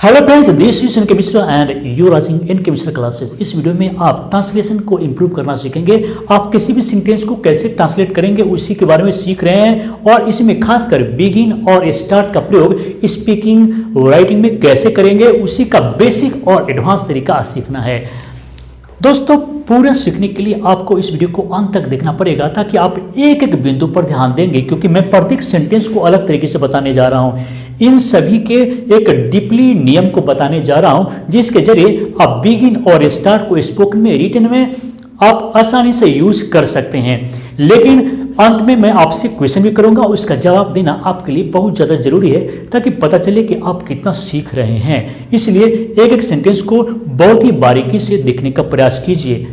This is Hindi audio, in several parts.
Hello friends, this is N K Mishra and you are watching N K Mishra classes. इस वीडियो में आप ट्रांसलेशन को इंप्रूव करना सीखेंगे। आप किसी भी सेंटेंस को कैसे ट्रांसलेट करेंगे उसी के बारे में सीख रहे हैं और इसमें खासकर बिगिन और स्टार्ट का प्रयोग स्पीकिंग राइटिंग में कैसे करेंगे उसी का बेसिक और एडवांस तरीका सीखना है। दोस्तों, पूरा सीखने के लिए आपको इस वीडियो को अंत तक देखना पड़ेगा ताकि आप एक एक बिंदु पर ध्यान देंगे, क्योंकि मैं प्रत्येक सेंटेंस को अलग तरीके से बताने जा रहा हूं। इन सभी के एक डीपली नियम को बताने जा रहा हूं जिसके जरिए आप बिगिन और स्टार्ट को स्पोकन में रिटन में आप आसानी से यूज कर सकते हैं। लेकिन अंत में मैं आपसे क्वेश्चन भी करूंगा, उसका जवाब देना आपके लिए बहुत ज़्यादा जरूरी है ताकि पता चले कि आप कितना सीख रहे हैं। इसलिए एक एक सेंटेंस को बहुत ही बारीकी से देखने का प्रयास कीजिए।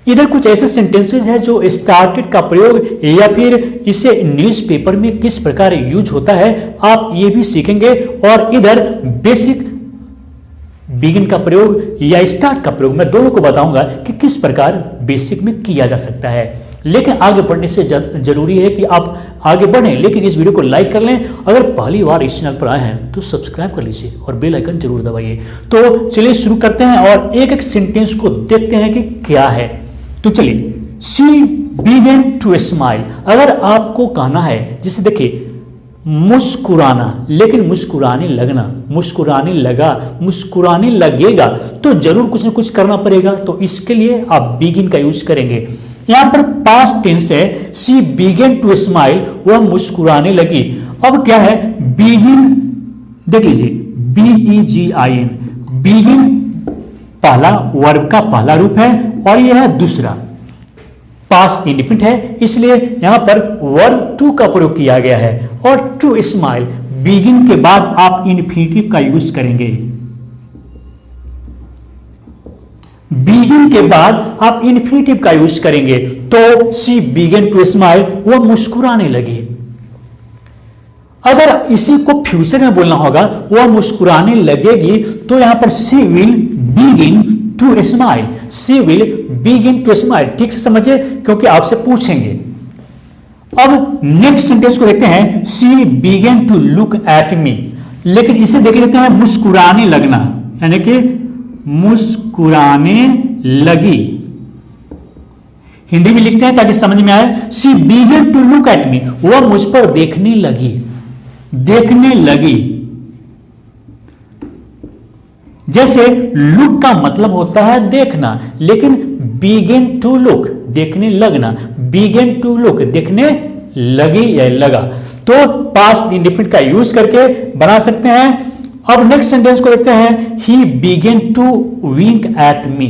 इधर कुछ ऐसे सेंटेंसेस हैं जो स्टार्टेड का प्रयोग या फिर इसे न्यूज़पेपर में किस प्रकार यूज होता है आप ये भी सीखेंगे, और इधर बेसिक बिगिन का प्रयोग या स्टार्ट का प्रयोग मैं दोनों को बताऊंगा कि किस प्रकार बेसिक में किया जा सकता है। लेकिन आगे बढ़ने से जरूरी है कि आप आगे बढ़ें, लेकिन इस वीडियो को लाइक कर लें। अगर पहली बार इस चैनल पर आए हैं तो सब्सक्राइब कर लीजिए और बेल आइकन जरूर दबाइए। तो चलिए शुरू करते हैं और एक एक सेंटेंस को देखते हैं कि क्या है। तो चलिए, शी बिगन टू स्माइल। अगर आपको कहना है, जैसे देखिए मुस्कुराना, लेकिन मुस्कुराने लगना, मुस्कुराने लगा, मुस्कुराने लगेगा, तो जरूर कुछ ना कुछ करना पड़ेगा। तो इसके लिए आप बिगिन का यूज करेंगे। यहां पर पास्ट टेंस है, शी बिगन टू स्माइल, वह मुस्कुराने लगी। अब क्या है, बिगिन देख लीजिए, BEGIN, बिगिन पहला वर्ब का पहला रूप है और यह है दूसरा पास्ट इंडिफिनिट है, इसलिए यहां पर वर्ब टू का प्रयोग किया गया है। और टू स्माइल, बिगिन के बाद आप इन्फिनिटिव का यूज करेंगे। बिगिन के बाद आप इन्फिनिटिव का यूज करेंगे। तो शी बिगन टू स्माइल, वह मुस्कुराने लगी। अगर इसी को फ्यूचर में बोलना होगा, वह मुस्कुराने लगेगी, तो यहां पर she will begin to smile, she will begin to smile. ठीक से समझिए, क्योंकि आपसे पूछेंगे। अब नेक्स्ट सेंटेंस को देखते हैं, she began to look at me. लेकिन इसे देख लेते हैं, मुस्कुराने लगना, यानी कि मुस्कुराने लगी। हिंदी में लिखते हैं ताकि समझ में आए। She began to look at me, वह मुझ पर देखने लगी, देखने लगी। जैसे लुक का मतलब होता है देखना, लेकिन बिगिन टू लुक देखने लगना, बिगिन टू लुक देखने लगी या लगा, तो पास्ट इंडिफिनिट का यूज करके बना सकते हैं। अब नेक्स्ट सेंटेंस को देखते हैं, he begin to wink at me.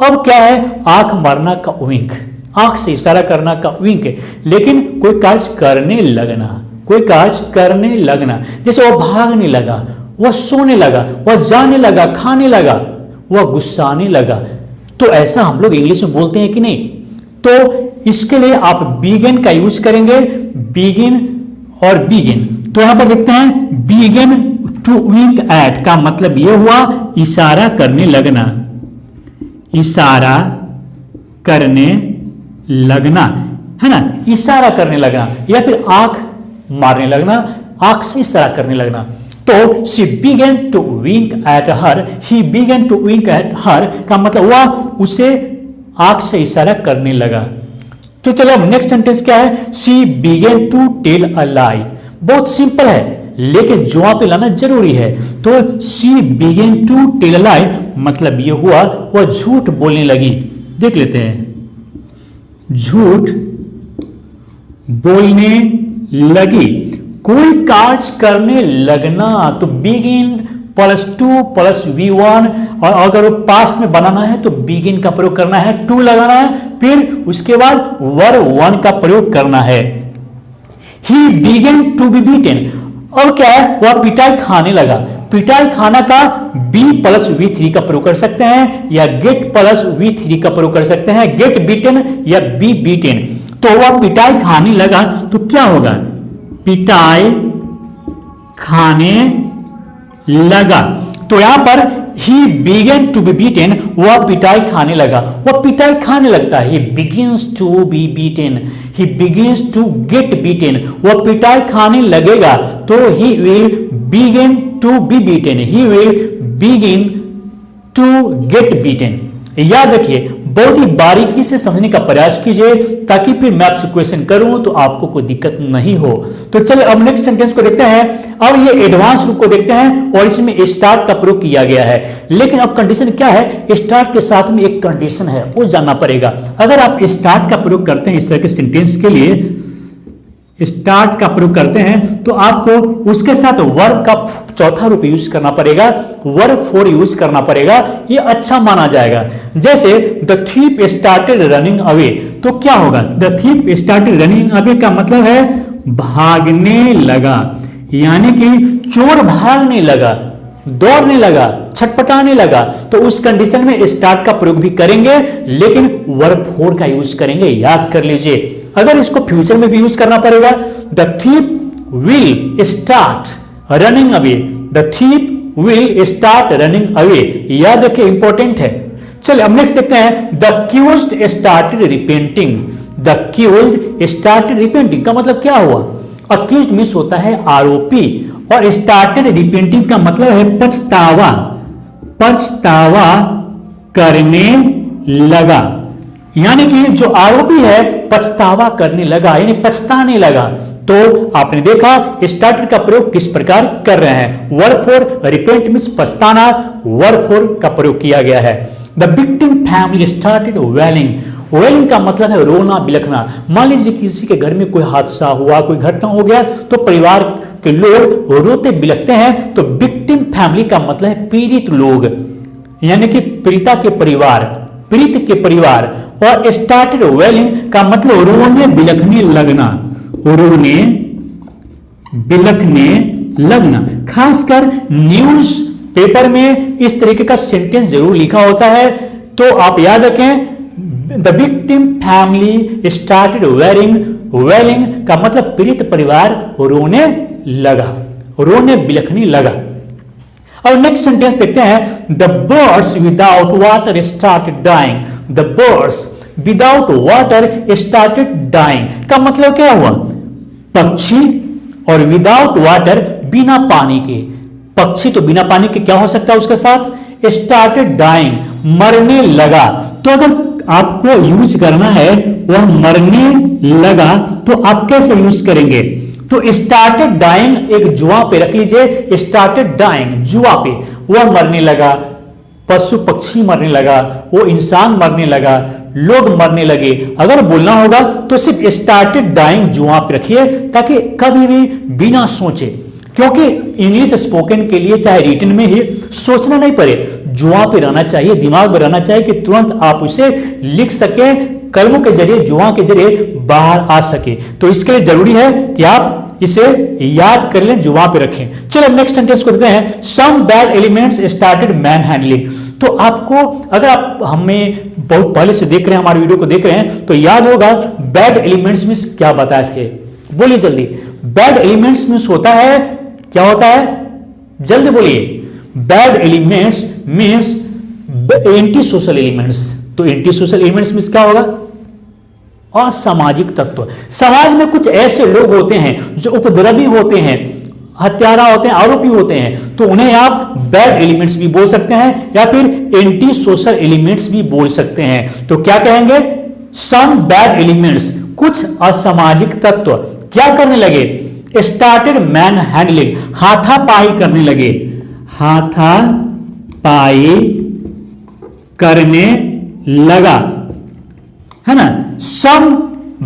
अब क्या है, आंख मारना का विंक, आंख से इशारा करना का विंक, लेकिन कोई काज करने लगना, कोई काज करने लगना। जैसे वह भागने लगा, वह सोने लगा, वह जाने लगा, खाने लगा, वह गुस्साने लगा। तो ऐसा हम लोग इंग्लिश में बोलते हैं कि नहीं? तो इसके लिए आप बिगिन का यूज करेंगे, बिगिन और बिगिन। तो यहां पर देखते हैं, बिगिन टू विंक एट का मतलब यह हुआ इशारा करने लगना, इशारा करने लगना, है ना, इशारा करने लगना, या फिर आंख मारने लगना, आंख से इशारा करने लगना। तो she began to wink at her, he began to wink at her का मतलब हुआ उसे आंख से इशारा करने लगा। तो चलो अब नेक्स्ट सेंटेंस क्या है, she began to tell a lie। बहुत सिंपल है, लेकिन जुआ पे लाना जरूरी है। तो she began to tell a lie मतलब ये हुआ वह झूठ बोलने लगी। देख लेते हैं, झूठ बोलने लगी, कोई काज करने लगना। तो बिगिन +2 + V1, और अगर वो पास्ट में बनाना है तो बिगिन का प्रयोग करना है, टू लगाना है, फिर उसके बाद वर्ब वन का प्रयोग करना है। ही बिगिन टू बी बीटेन। अब क्या है, वह पिटाई खाने लगा। पिटाई खाना का B + V3 का प्रयोग कर सकते हैं, या गेट + V3 का प्रयोग कर सकते हैं, गेट बीटेन या बी बीटेन। तो वह पिटाई खाने लगा, तो क्या होगा, पिटाई खाने लगा। तो यहां पर he began to be beaten, वह पिटाई खाने लगा, वह पिटाई खाने लगता है। He begins to be beaten, he begins to get beaten, वह पिटाई खाने लगेगा। तो he will begin to be beaten, he will begin to get beaten. याद रखिए, बहुत ही बारीकी से समझने का प्रयास कीजिए ताकि फिर मैं आपसे क्वेश्चन करूं तो आपको कोई दिक्कत नहीं हो। तो चलिए अब नेक्स्ट सेंटेंस को देखते हैं। अब ये एडवांस रूप को देखते हैं और इसमें स्टार्ट का प्रयोग किया गया है, लेकिन अब कंडीशन क्या है, स्टार्ट के साथ में एक कंडीशन है, वो जानना पड़ेगा। अगर आप स्टार्ट का प्रयोग करते हैं इस तरह के सेंटेंस के लिए, स्टार्ट का प्रयोग करते हैं तो आपको उसके साथ वर्ब का चौथा रूप यूज करना पड़ेगा, वर्ब फोर यूज करना पड़ेगा, ये अच्छा माना जाएगा। जैसे the thief started running away, तो क्या होगा, the thief started running away का मतलब है भागने लगा, यानी कि चोर भागने लगा, दौड़ने लगा, छटपटाने लगा। तो उस कंडीशन में स्टार्ट का प्रयोग भी करेंगे, लेकिन वर्ब फोर का यूज करेंगे, याद कर लीजिए। अगर इसको फ्यूचर में भी यूज करना पड़ेगा, the thief will start running away, the thief will start running away, याद रखिए, इंपॉर्टेंट है। चलिए अब नेक्स्ट देखते हैं, the accused started repenting, the accused started repenting का मतलब क्या हुआ, अक्यूज्ड मींस होता है आरोपी, और स्टार्टेड रिपेंटिंग का मतलब है पछतावा, पछतावा करने लगा, यानी कि जो आरोपी है पछतावा करने लगा, यानी पछताने लगा। तो आपने देखा स्टार्टेड का प्रयोग किस प्रकार कर रहे हैं, वर्ब फोर, रिपेंट मींस पछताना, वर्ब फोर का प्रयोग किया गया है। The victim family started wailing, wailing का मतलब है रोना बिलखना। मान लीजिए किसी के घर में कोई हादसा हुआ, कोई घटना हो गया, तो परिवार के लोग रोते बिलखते हैं। तो विक्टिम फैमिली का मतलब है पीड़ित लोग, यानी कि पीड़िता के परिवार, पीड़ित के परिवार। और स्टार्टेड वेलिंग का मतलब रोने बिलखने लगना, रोने बिलखने लगना। खासकर न्यूज पेपर में इस तरीके का सेंटेंस जरूर लिखा होता है, तो आप याद रखें, the victim family started wailing, wailing का मतलब पीड़ित परिवार रोने लगा, रोने बिलखने लगा। और नेक्स्ट सेंटेंस देखते हैं, the birds without water started dying, the birds without water started dying का मतलब क्या हुआ, पक्षी, और विदाउट वाटर बिना पानी के, पक्षी तो बिना पानी के क्या हो सकता है उसके साथ, स्टार्टेड डाइंग मरने लगा। तो अगर आपको यूज करना है वह मरने लगा, तो आप कैसे यूज करेंगे, तो स्टार्टेड डाइंग एक जुआ पे रख लीजिए, स्टार्टेड डाइंग जुआ पे, वह मरने लगा, पशु पक्षी मरने लगा, वो इंसान मरने लगा, लोग मरने लगे। अगर बोलना होगा तो सिर्फ स्टार्टेड डाइंग जुआ पे रखिए, ताकि कभी भी बिना सोचे, क्योंकि इंग्लिश स्पोकन के लिए चाहे रिटन में ही सोचना नहीं पड़े, जुआ पे रहना चाहिए, दिमाग में रहना चाहिए कि तुरंत आप उसे लिख सके, कलमों के जरिए, जुआ के जरिए बाहर आ सके। तो इसके लिए जरूरी है कि आप इसे याद कर लें, जुआ पे रखें। चलो नेक्स्ट सेंटेंस को देखते हैं, some bad elements started manhandling. तो आपको, अगर आप हमें बहुत पहले से देख रहे हैं, हमारे वीडियो को देख रहे हैं, तो याद होगा बैड एलिमेंट्स मींस क्या बताए थे, बोलिए जल्दी। बैड एलिमेंट्स मींस होता है, क्या होता है, जल्दी बोलिए। Bad elements means anti social elements. तो एंटी सोशल एलिमेंट्स मींस क्या होगा, असामाजिक तत्व। समाज में कुछ ऐसे लोग होते हैं जो उपद्रवी होते हैं, हत्यारा होते हैं, आरोपी होते हैं, तो उन्हें आप बैड एलिमेंट्स भी बोल सकते हैं, या फिर एंटी सोशल एलिमेंट्स भी बोल सकते हैं। तो क्या कहेंगे, सम बैड एलिमेंट्स, कुछ असामाजिक तत्व क्या करने लगे, स्टार्टेड मैन हैंडलिंग, हाथापाई करने लगे, हाथापाई करने लगा, है ना। Some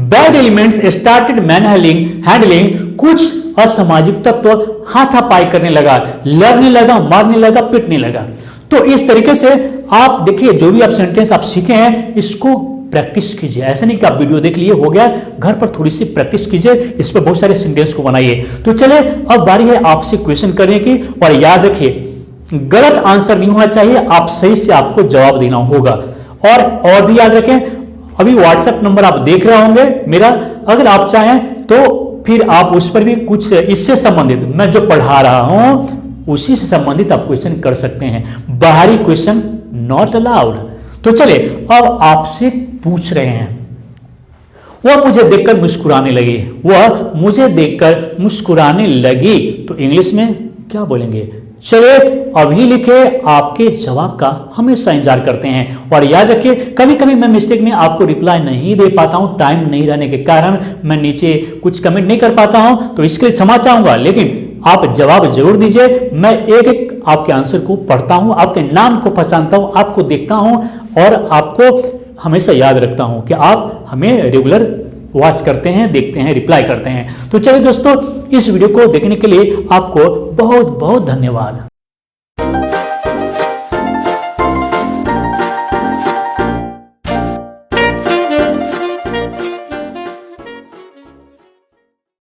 bad elements started manhandling, कुछ असामाजिक तत्व हाथापाई करने लगा, लड़ने लगा, मारने लगा, पिटने लगा। तो इस तरीके से आप देखिए, जो भी आप सेंटेंस आप सीखे हैं इसको प्रैक्टिस कीजिए। ऐसा नहीं कि आप वीडियो देख लिए हो गया, घर पर थोड़ी सी प्रैक्टिस कीजिए, इस पर बहुत सारे सेंटेंस को बनाइए। तो चले अब बारी है आपसे क्वेश्चन करने की, और याद रखिए गलत आंसर नहीं होना चाहिए, आप सही से आपको जवाब देना होगा। और भी याद रखें, अभी व्हाट्सएप नंबर आप देख रहे होंगे मेरा, अगर आप चाहें तो फिर आप उस पर भी कुछ इससे संबंधित, मैं जो पढ़ा रहा हूं उसी से संबंधित आप क्वेश्चन कर सकते हैं, बाहरी क्वेश्चन नॉट अलाउड। तो चले अब आपसे पूछ रहे हैं, वह मुझे देखकर मुस्कुराने लगी, वह मुझे देखकर मुस्कुराने लगी, तो इंग्लिश में क्या बोलेंगे, चलिए अभी लिखे, आपके जवाब का हमेशा इंतजार करते हैं। और याद रखिए, कभी कभी मैं मिस्टेक में आपको रिप्लाई नहीं दे पाता हूं, टाइम नहीं रहने के कारण मैं नीचे कुछ कमेंट नहीं कर पाता हूं, तो इसके लिए क्षमा चाहूंगा, लेकिन आप जवाब जरूर दीजिए। मैं एक एक आपके आंसर को पढ़ता हूं, आपके नाम को पहचानता हूं, आपको देखता हूं और आपको हमेशा याद रखता हूं कि आप हमें रेगुलर वॉच करते हैं, देखते हैं, रिप्लाई करते हैं। तो चलिए दोस्तों, इस वीडियो को देखने के लिए आपको बहुत बहुत धन्यवाद।